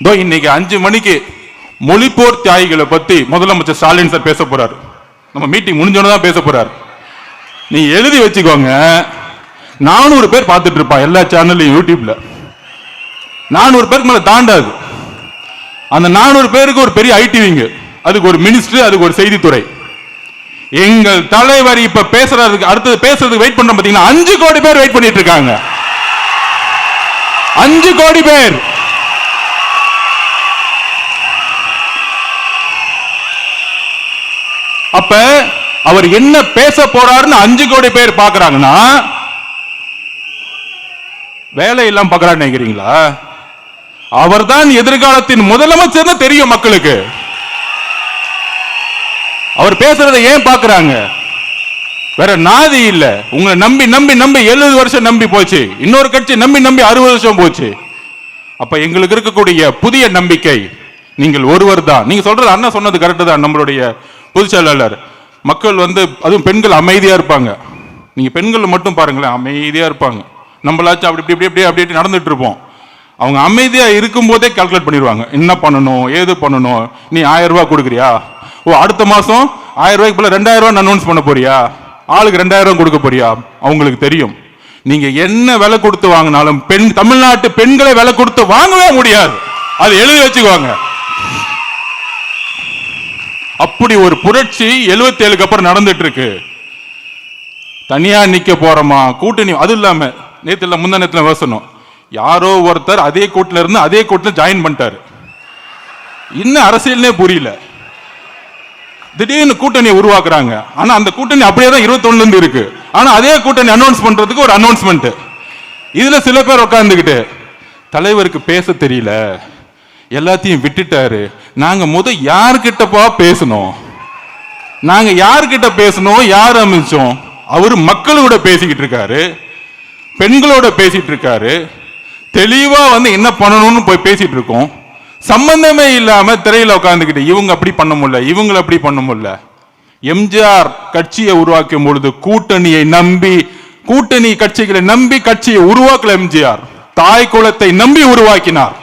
இன்னைக்கு 5 மணிக்கு மொழிப்போர் தியாகிகளை பத்தி முதலமைச்சர் ஸ்டாலின் சார் பேச போறாரு. நம்ம மீட்டிங் முடிஞ்சோன்னு தான் பேச போறாரு. நீ எழுதி வச்சுக்கோங்க. 400 பேர் பார்த்துட்டு இருப்பான் எல்லா சேனல்லையும், யூடியூப்ல 400 பேருக்கு மேல தாண்டாது. அந்த 400 பேருக்கு ஒரு பெரிய ஐடிவிங்க, அதுக்கு ஒரு மினிஸ்டர், அதுக்கு ஒரு செய்தித்துறை. எங்கள் தலைவர் இப்ப பேசுறதுக்கு அடுத்தது பேசுறதுக்கு வெயிட் பண்றோம் பாத்தீங்கன்னா 5 கோடி பேர் வெயிட் பண்ணிட்டு இருக்காங்க. 5 கோடி பேர். அப்ப அவர் என்ன பேச போறாருன்னு 5 கோடி பேர் பாக்குறாங்கன்னா வேலை எல்லாம் பாக்குறாரு நினைக்கிறீங்களா? அவர் தான் எதிர்காலத்தின் முதலமைச்சர் தெரியும் மக்களுக்கு. அவர் பேசுறதை ஏன் பாக்குறாங்க? வேற நாதி இல்ல. உங்களை நம்பி நம்பி நம்பி 70 வருஷம் நம்பி போச்சு, இன்னொரு கட்சி நம்பி நம்பி 60 வருஷம் போச்சு. அப்ப எங்களுக்கு இருக்கக்கூடிய புதிய நம்பிக்கை நீங்கள் ஒருவர் தான். நீங்க சொல்றது அண்ணா சொன்னது கரெக்ட் தான். நம்மளுடைய பொதுச் செயலாளர் மக்கள் அதுவும் பெண்கள் அமைதியா இருப்பாங்க. நீங்க பெண்கள் மட்டும் பாருங்களேன், அமைதியா இருப்பாங்க. நம்மளாச்சும் அப்படி இப்படி இப்படி அப்படி நடந்துட்டு இருப்போம். அவங்க அமைதியா இருக்கும் போதே கால்குலேட் பண்ணிடுவாங்க, என்ன பண்ணணும் ஏது பண்ணணும். நீ 1000 ரூபாய் கொடுக்குறியா? ஓ, அடுத்த மாசம் 1000 ரூபாய்க்கு போல 2000 ரூபாய் அனௌன்ஸ் பண்ண போறியா? ஆளுக்கு 2000 கொடுக்க போறியா? அவங்களுக்கு தெரியும். நீங்க என்ன விலை கொடுத்து வாங்கினாலும் தமிழ்நாட்டு பெண்களை விலை கொடுத்து வாங்கவே முடியாது. அது எழுதி வச்சுக்குவாங்க. அப்படி ஒரு புரட்சி 77க்கு அப்புறம் நடந்துட்டு இருக்கு. தனியா நிக்க போறோமா கூட்டணி? அது இல்லாம நேத்துல முந்தா நேரத்துல பேசணும், யாரோ ஒருத்தர் அதே கூட்டில இருந்து அதே கூட்டில ஜாயின் பண்ணிட்டாரு. இன்னும் அரசியல்னே புரியல. திடீர்னு கூட்டணியை உருவாக்குறாங்க. ஆனா அந்த கூட்டணி அப்படியே தான் 21 இருந்து இருக்கு. ஆனா அதே கூட்டணி அனௌன்ஸ் பண்றதுக்கு ஒரு அனௌன்ஸ்மெண்ட். இதுல சில பேர் உட்கார்ந்துகிட்டு தலைவருக்கு பேச தெரியல, எல்லாத்தையும் விட்டுட்டாரு. நாங்க யார்கிட்டப்பா பேசணும்? நாங்க யார்கிட்ட பேசணும்? யார் அமைச்சோம்? அவரு மக்களோட பேசிக்கிட்டு இருக்காரு, பெண்களோட பேசிட்டு இருக்காரு. தெளிவா என்ன பண்ணணும்னு போய் பேசிட்டு இருக்கோம். சம்பந்தமே இல்லாம திரையில உட்கார்ந்துக்கிட்டு இவங்க அப்படி பண்ண முடியல, இவங்களை அப்படி பண்ண முடியல. எம்ஜிஆர் கட்சியை உருவாக்கும் பொழுது கூட்டணியை நம்பி, கூட்டணி கட்சிகளை நம்பி கட்சியை உருவாக்கல எம்ஜிஆர். தாய் குலத்தை நம்பி உருவாக்கினார்.